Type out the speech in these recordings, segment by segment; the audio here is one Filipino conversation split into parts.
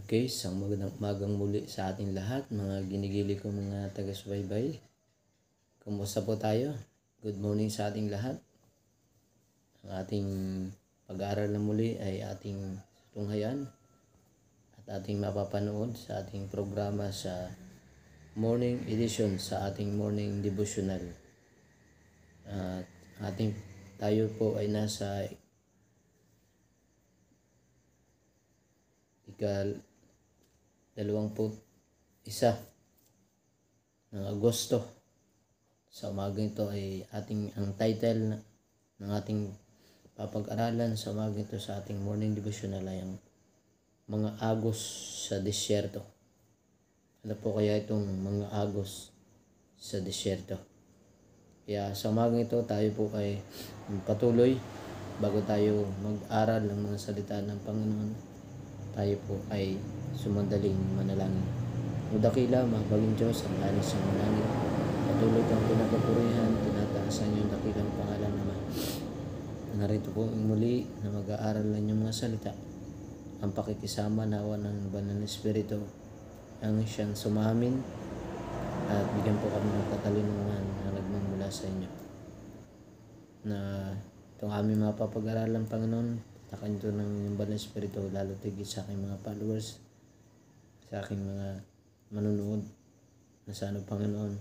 Okay, isang magandang umagang muli sa ating lahat, mga ginigili ko mga taga-subaybay. Kumusta po tayo? Good morning sa ating lahat. Ang ating pag-aaral na muli ay ating tunghayan at ating mapapanood sa ating programa sa morning edition sa ating morning devotional. Tayo po ay nasa ika-21 ng Agosto. Sa umagang ito ay ang title ng ating papag-aralan sa umagang ito sa ating morning devotional ay ang mga agos sa disyerto. Ano po kaya itong mga agos sa disyerto? Kaya sa umagang ito tayo po ay patuloy bago tayo mag-aral ng mga salita ng Panginoon. Tayo po ay sumandaling manalangin. O dakila, mahapaging Diyos, ang langit sa manangin. Patuloy kang pinapapurihan, tinataasan yung dakilang pangalan naman. Narito po muli na mag-aaral ng inyong mga salita. Ang pakikisama nawa ng Banal na Espiritu ang siyang sumamin at bigyan po kami ng katalungan na nagmumula sa inyo. Na itong aming mapapag-aralan, Panginoon, takan ito ng Banal na Espiritu lalo tigit sa aking mga followers, sa aking mga manunood na sana, Panginoon,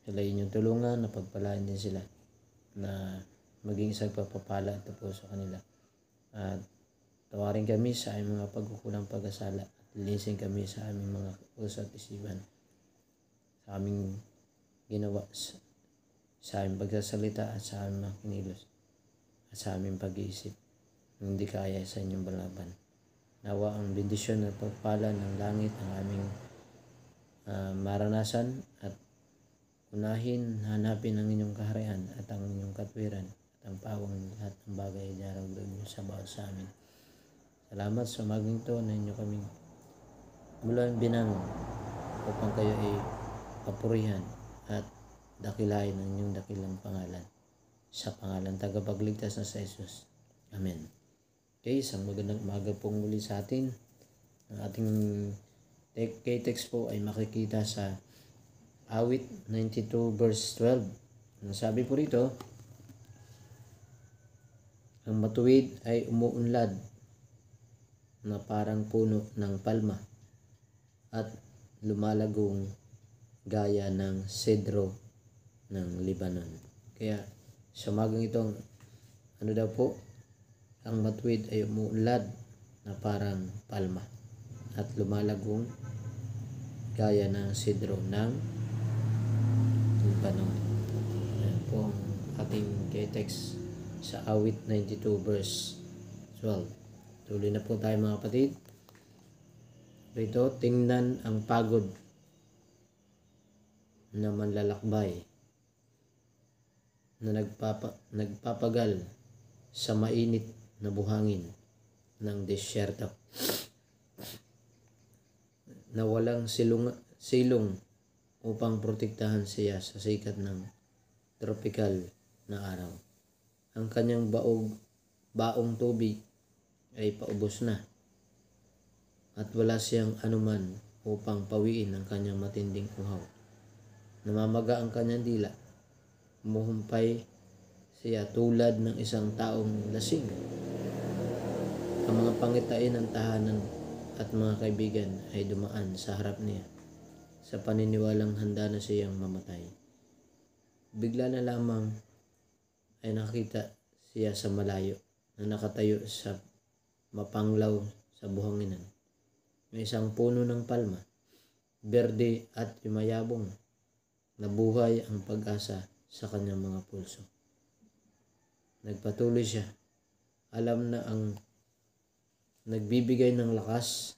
sila inyong tulungan na pagpalain din sila na maging isang pagpapala ito po sa kanila. At tawarin kami sa aming mga pagkukulang pag-asala at linisin kami sa aming mga puso at isipan, sa aming ginawa, sa aming pagsasalita at sa aming mga kinilos at sa aming pag-iisip. Hindi kaya sa inyong balaban. Nawa ang bendisyon at pagpala ng langit ang aming maranasan at unahin, hanapin ang inyong kaharian at ang inyong katwiran at ang pawang lahat ng bagay na daragdag niyo sa bawat sa amin. Salamat sa umagang ito na inyo kaming mulang binangon upang kayo ay papurihan at dakilain ang inyong dakilang pangalan. Sa pangalan tagapagligtas na sa Jesus. Amen. Okay, isang magandang umaga pong muli sa atin. Ang ating text po ay makikita sa Awit 92 verse 12. Ang sabi po rito, ang matuwid ay umuunlad na parang puno ng palma at lumalagong gaya ng sedro ng Libanon. Kaya sa umagang itong ano daw po, ang matuwid ay umuunlad na parang palma at lumalagong gaya ng sidro ng Libanon. Ayan po ang ating text sa Awit 92 verse 12. Tuloy na po tayo, mga kapatid. Rito, tingnan ang pagod na manlalakbay na nagpapagal sa mainit na buhangin ng disyerto, na walang silong upang protektahan siya sa sikat ng tropikal na araw. Ang kanyang baong tubig ay paubos na at wala siyang anuman upang pawiin ang kanyang matinding uhaw. Namamaga ang kanyang dila, umuhumpay siya tulad ng isang taong lasing. Ang mga pangitain ng tahanan at mga kaibigan ay dumaan sa harap niya sa paniniwalang handa na siyang mamatay. Bigla na lamang ay nakita siya sa malayo na nakatayo sa mapanglaw sa buhanginan. May isang puno ng palma, berde at yumayabong, nabuhay ang pag-asa sa kanyang mga pulso. Nagpatuloy siya. Alam na ang nagbibigay ng lakas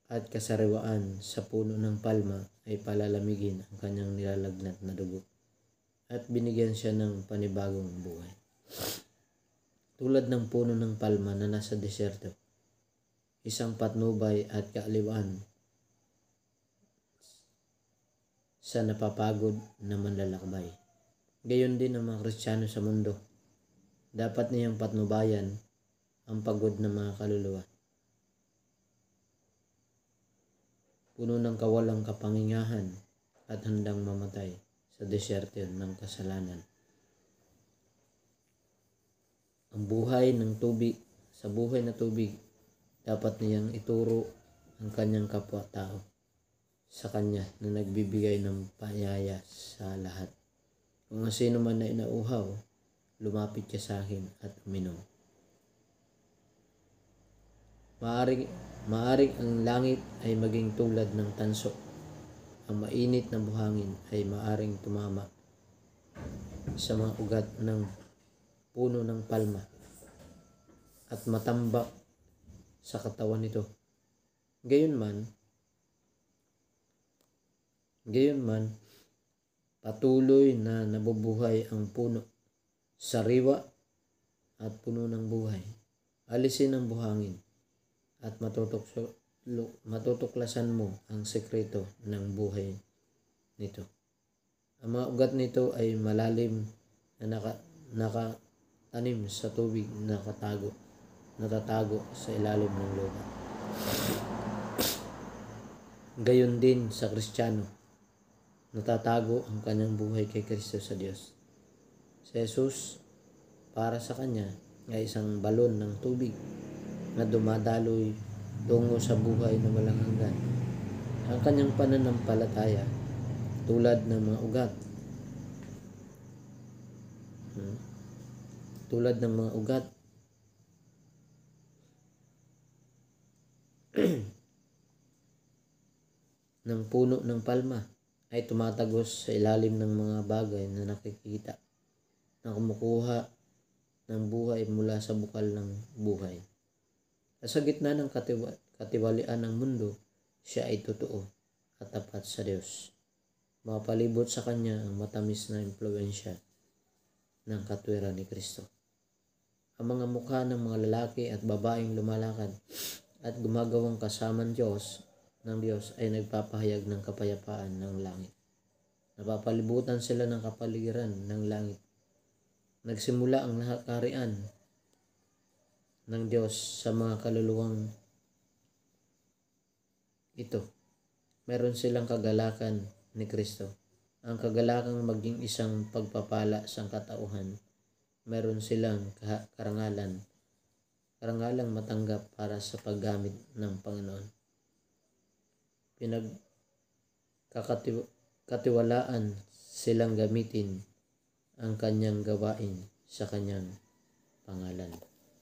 at kasariwaan sa puno ng palma ay palalamigin ang kanyang nilalagnat na dugo at binigyan siya ng panibagong buhay. Tulad ng puno ng palma na nasa disyerto, isang patnubay at kaaliwaan sa napapagod na manlalakbay. Gayon din ang mga Kristiyano sa mundo. Dapat niyang patnubayan ang pagod ng mga kaluluwa. Puno ng kawalang kapangyarihan at handang mamatay sa deserto ng kasalanan. Ang buhay ng tubig, sa buhay na tubig, dapat niyang ituro ang kanyang kapwa-tao sa kanya na nagbibigay ng payaya sa lahat. Kung sino man na inauhaw, lumapit ka sa akin at uminom. Maaring ang langit ay maging tulad ng tanso. Ang mainit na buhangin ay maaring tumama sa mga ugat ng puno ng palma at matambak sa katawan nito. Gayunman, patuloy na nabubuhay ang puno, sariwa at puno ng buhay. Alisin ang buhangin at matutuklasan mo ang sekreto ng buhay nito. Ang mga ugat nito ay malalim na nakatanim sa tubig na natatago sa ilalim ng lupa. Gayon din sa Kristiyano, natatago ang kanyang buhay kay Kristo sa Diyos. Si Jesus, para sa kanya, ay isang balon ng tubig na dumadaloy tungo sa buhay na walang hanggan. Ang kanyang pananampalataya, tulad ng mga ugat, ng puno ng palma, ay tumatagos sa ilalim ng mga bagay na nakikita, na kumukuha ng buhay mula sa bukal ng buhay. Sa gitna ng katiwalian ng mundo, siya ay totoo at tapat sa Diyos. Mapalibot sa kanya ang matamis na impluwensya ng katwiran ni Kristo. Ang mga mukha ng mga lalaki at babaeng lumalakad at gumagawang kasamang Diyos ng Diyos ay nagpapahayag ng kapayapaan ng langit. Napapalibutan sila ng kapaligiran ng langit. Nagsimula ang kaharian ng Diyos sa mga kaluluwang ito. Meron silang kagalakan ni Kristo. Ang kagalakang maging isang pagpapala sa katauhan. Meron silang karangalang matanggap para sa paggamit ng Panginoon. Pinagkatiwalaan silang gamitin ang kanyang gawain sa kanyang pangalan.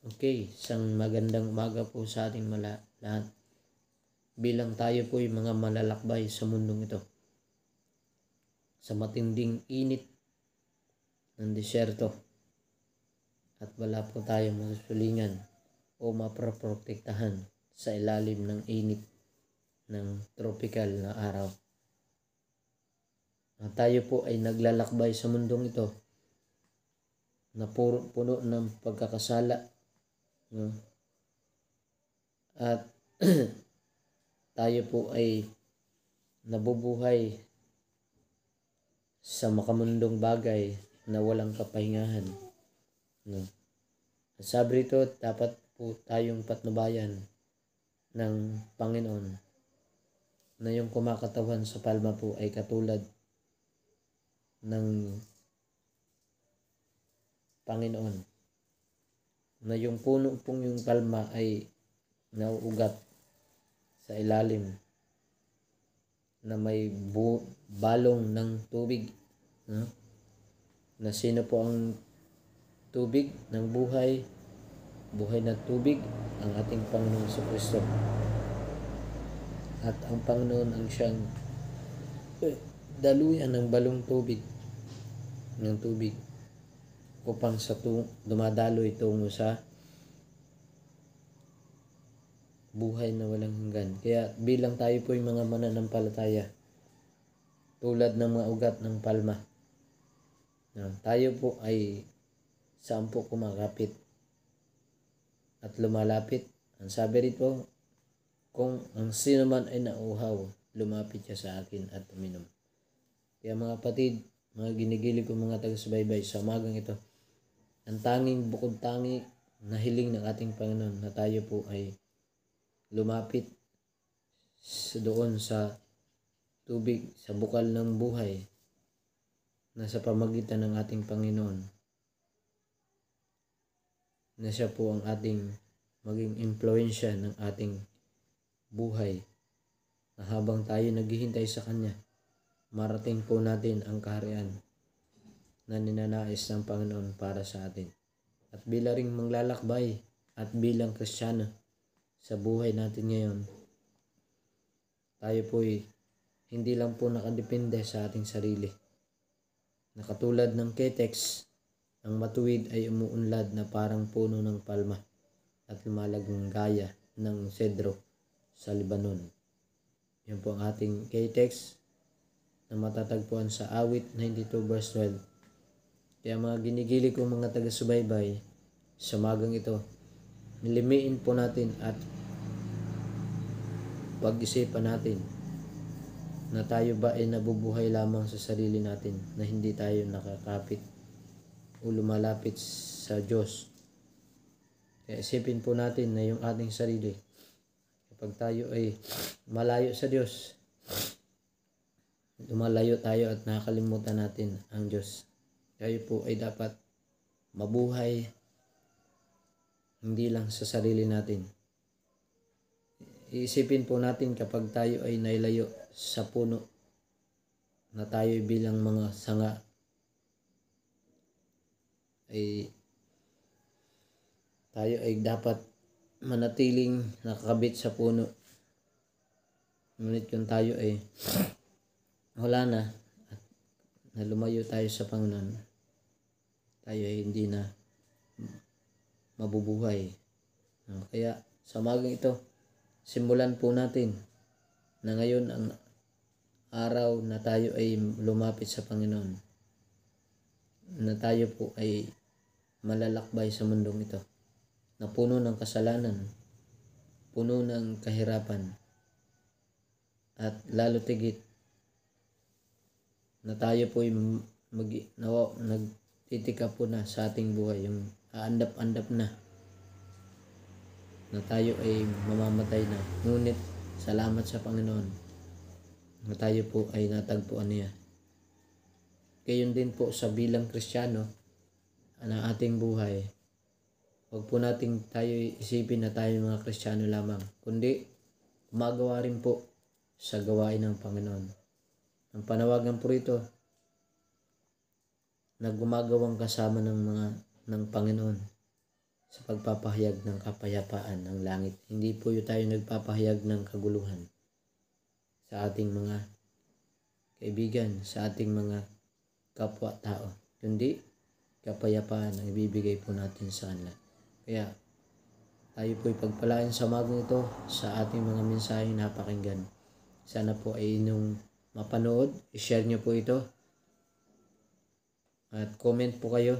Okay, isang magandang umaga po sa ating lahat. Bilang tayo po ay mga malalakbay sa mundong ito, sa matinding init ng disyerto, at wala po tayong masusulingan o maproprotektahan sa ilalim ng init ng tropical na araw. At tayo po ay naglalakbay sa mundong ito na puno ng pagkakasala, at tayo po ay nabubuhay sa makamundong bagay na walang kapahingahan. Sabi rito, dapat po tayong patnubayan ng Panginoon na yung kumakatawan sa palma po ay katulad ng Panginoon, na yung puno pong yung palma ay nauugat sa ilalim na may balong ng tubig, na sino po ang tubig ng buhay na tubig, ang ating Panginoon sa Kristo. At ang Panginoon ang siyang daluyan ng balong tubig upang dumadaloy tungo sa buhay na walang hanggan. Kaya bilang tayo po yung mga mananampalataya, tulad ng mga ugat ng palma, tayo po ay saan po kumakapit at lumalapit. Ang sabi rito, kung ang sino man ay nauhaw, lumapit siya sa akin at uminom. Kaya mga kapatid, mga ginigilig ko mga taga-subaybay, sa umagang ito, ang tanging bukod tangi nahiling ng ating Panginoon na tayo po ay lumapit doon sa tubig, sa bukal ng buhay na sa pamagitan ng ating Panginoon, na siya po ang ating maging impluensya ng ating buhay, na habang tayo naghihintay sa Kanya, marating po natin ang kaharian na ninanais ng Panginoon para sa atin. At bilang ring manglalakbay at bilang Kristiyano sa buhay natin ngayon, tayo po'y hindi lang po nakadepende sa ating sarili. Na katulad ng ketex, ang matuwid ay umuunlad na parang puno ng palma at lumalagang gaya ng sedro sa Libanon. Yan po ang ating ketex na matatagpuan sa Awit 92 verse 12. Kaya mga ginigili kong mga taga-subaybay, sa magang ito, nilimiin po natin at pag-isipan natin na tayo ba ay nabubuhay lamang sa sarili natin, na hindi tayo nakakapit o lumalapit sa Diyos. Kaya isipin po natin na yung ating sarili, kapag tayo ay malayo sa Diyos, lumalayo tayo at nakakalimutan natin ang Diyos. Tayo po ay dapat mabuhay hindi lang sa sarili natin. Iisipin po natin kapag tayo ay nailayo sa puno, na tayo bilang mga sanga ay tayo ay dapat manatiling nakakabit sa puno. Ngunit kung tayo ay wala na at na lumayo tayo sa Panginoon, tayo ay hindi na mabubuhay. Kaya sa umagang ito, simulan po natin na ngayon ang araw na tayo ay lumapit sa Panginoon, na tayo po ay malalakbay sa mundong ito na puno ng kasalanan, puno ng kahirapan, at lalo tigit na tayo po ay nagtitika po na sa ating buhay, yung aandap-andap na tayo ay mamamatay na. Ngunit salamat sa Panginoon na tayo po ay natagpuan niya. Gayon din po sa bilang Kristiyano na ating buhay. Huwag po nating tayo isipin na tayo mga Kristiyano lamang, kundi gumagawa rin po sa gawain ng Panginoon. Ang panawagan po rito na gumagawang kasama ng Panginoon sa pagpapahayag ng kapayapaan ng langit. Hindi po tayo nagpapahayag ng kaguluhan sa ating mga kaibigan, sa ating mga kapwa-tao, kundi kapayapaan ang ibibigay po natin sa kanila. Kaya tayo po ipagpalain sa umagang ito sa ating mga mensaheng napakinggan. Sana po ay inyong mapanood, i-share nyo po ito at comment po kayo.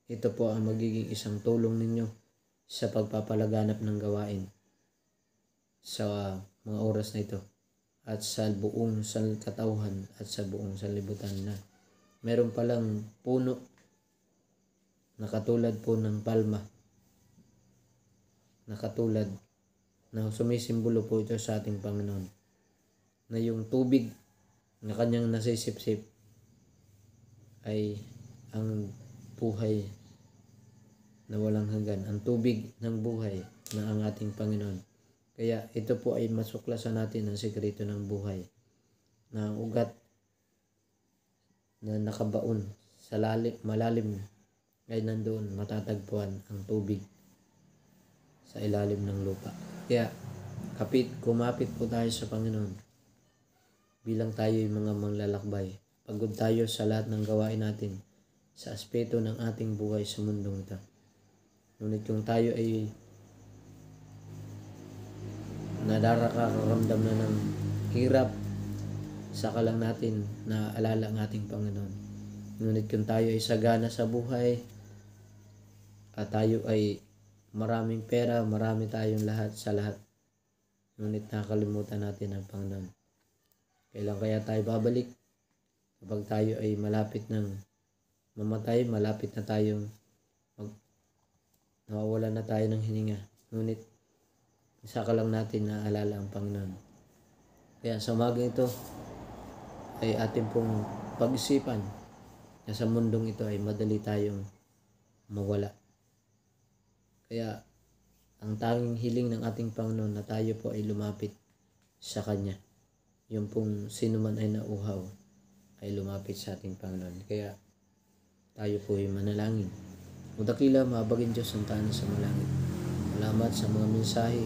Ito po ang magiging isang tulong ninyo sa pagpapalaganap ng gawain sa mga oras na ito at sa buong katauhan at sa buong sanlibutan, na meron palang puno na katulad po ng palma, na katulad na sumisimbolo po ito sa ating Panginoon, na yung tubig na kanyang nasisipsip ay ang buhay na walang hanggan, ang tubig ng buhay na ang ating Panginoon. Kaya ito po ay masuklasan natin ang sikreto ng buhay, na ang ugat na nakabaon sa malalim ay nandoon matatagpuan ang tubig sa ilalim ng lupa. Kaya kumapit po tayo sa Panginoon bilang tayo ay mga manglalakbay. Pagod tayo sa lahat ng gawain natin sa aspeto ng ating buhay sa mundong ito. Ngunit kung tayo ay nadarakaramdam na ng hirap, saka lang natin naaalala ang ating Panginoon. Ngunit kung tayo ay sagana sa buhay at tayo ay maraming pera, marami tayong lahat sa lahat, ngunit nakalimutan natin ang Panginoon. Kailan kaya tayo babalik? Kapag tayo ay malapit ng mamatay, malapit na tayong Nawawala na tayo ng hininga. Ngunit saka lang natin naaalala ang Panginoon. Kaya sa umagang ito ay ating pong pag-isipan na sa mundong ito ay madali tayong mawala. Kaya ang tanging hiling ng ating Panginoon na tayo po ay lumapit sa Kanya. Yung pong sino man ay nauhaw ay lumapit sa ating Panginoon. Kaya tayo po ay manalangin. O dakila, mabagin Diyos ang tanan sa malangit. Salamat sa mga mensahe,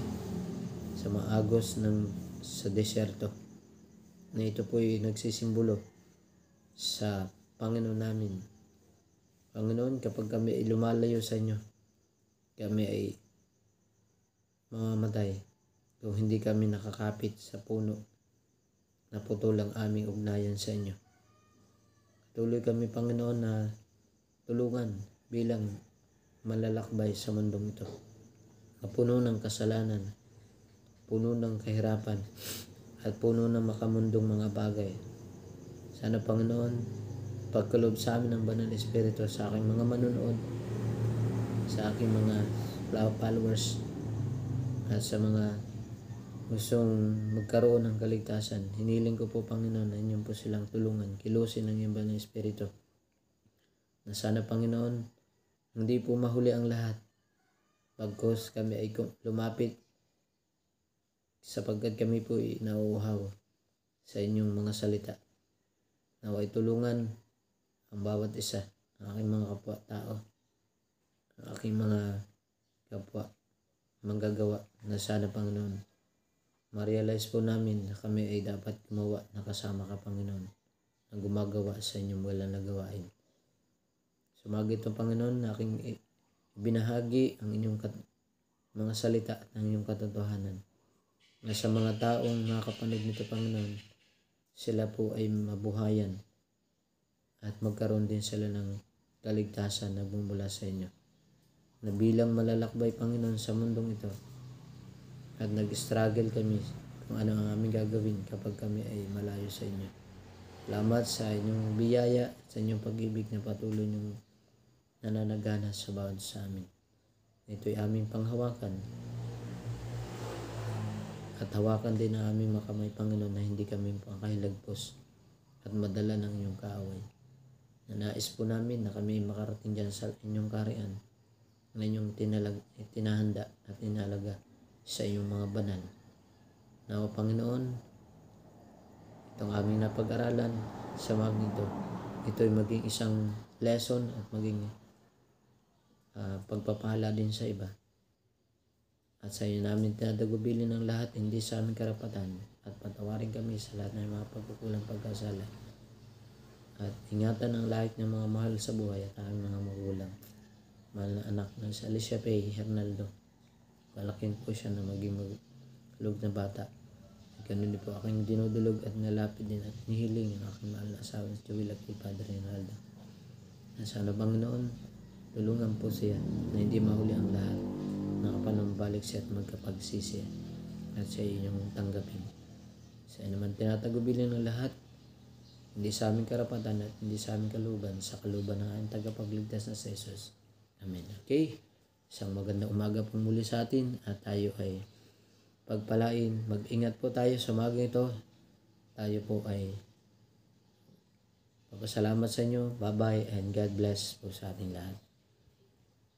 sa mga agos sa desyerto, na ito po ay nagsisimbolo sa Panginoon namin. Panginoon, kapag kami ay lumalayo sa inyo, kami ay mamamatay kung hindi kami nakakapit sa puno na putol ang aming ugnayan sa inyo. Tuloy kami, Panginoon, na tulungan bilang malalakbay sa mundong ito, na puno ng kasalanan, puno ng kahirapan, at puno ng makamundong mga bagay. Sana, Panginoon, pagkalob sa amin ng Banal na Espiritu sa aking mga manunood, sa aking mga followers, at sa mga gustong magkaroon ng kaligtasan. Hiniling ko po, Panginoon, na inyong po silang tulungan, kilusin ng iyong Banal na Espiritu. Na sana, Panginoon, hindi po mahuli ang lahat. Pagkos kami ay lumapit, sapagkat kami po ay nauuhaw sa inyong mga salita. Naway tulungan ang bawat isa, ang aking mga kapwa-tao, ang aking mga kapwa manggagawa, na sana, Panginoon, ma-realize po namin na kami ay dapat gumawa na kasama ka, Panginoon, na gumagawa sa inyong walang nagawain. Sumagit ang Panginoon na aking binahagi ang inyong mga salita at ang inyong katotohanan, na sa mga taong nakakapanood nito, Panginoon, sila po ay mabuhayan at magkaroon din sila ng kaligtasan na bumula sa inyo. Na bilang malalakbay, Panginoon, sa mundong ito, at nag-struggle kami kung ano ang aming gagawin kapag kami ay malayo sa inyo. Salamat sa inyong biyaya, sa inyong pag-ibig na patuloy niyong nananagana sa bawat sa amin. Ito'y aming panghawakan. At hawakan din ang aming makamay, Panginoon, na hindi kami pakahilagpos at madala ng iyong kaaway. Nanais po namin na kami makarating dyan sa inyong karian, na inyong tinahanda at inalaga sa iyong mga banal. Nawa, Panginoon, itong aming napag-aralan sa maging ito, ito'y maging isang lesson at maging pagpapala din sa iba. At sa iyo namin tinadagubilin ng lahat, hindi sa aming karapatan, at patawarin kami sa lahat ng mga pagkukulang pagkasala. At ingatan ang lahat ng mga mahal sa buhay at aming mga magulang. Mahal na anak ng si Alicia Pay Hernaldo, palakin po siya na maging maglug na bata. At ganun din po aking dinudulog at nalapit din at nihiling ang aking mahal na asawa si Joel at kay Padre Hernaldo. Na sana, Panginoon, tulungan po siya na hindi mahuli ang lahat, nakapanumbalik siya at magkapagsisi at sa inyong tanggapin. Sa naman tinatagubilin ng lahat, hindi sa aming karapatan at hindi sa aming kaluban, sa kaluban ng aming tagapagligtas na si Jesus. Amen. Okay, isang magandang umaga po muli sa atin at tayo ay pagpalain. Mag-ingat po tayo sa umaga ito. Tayo po ay papasalamat sa inyo. Bye-bye and God bless po sa ating lahat.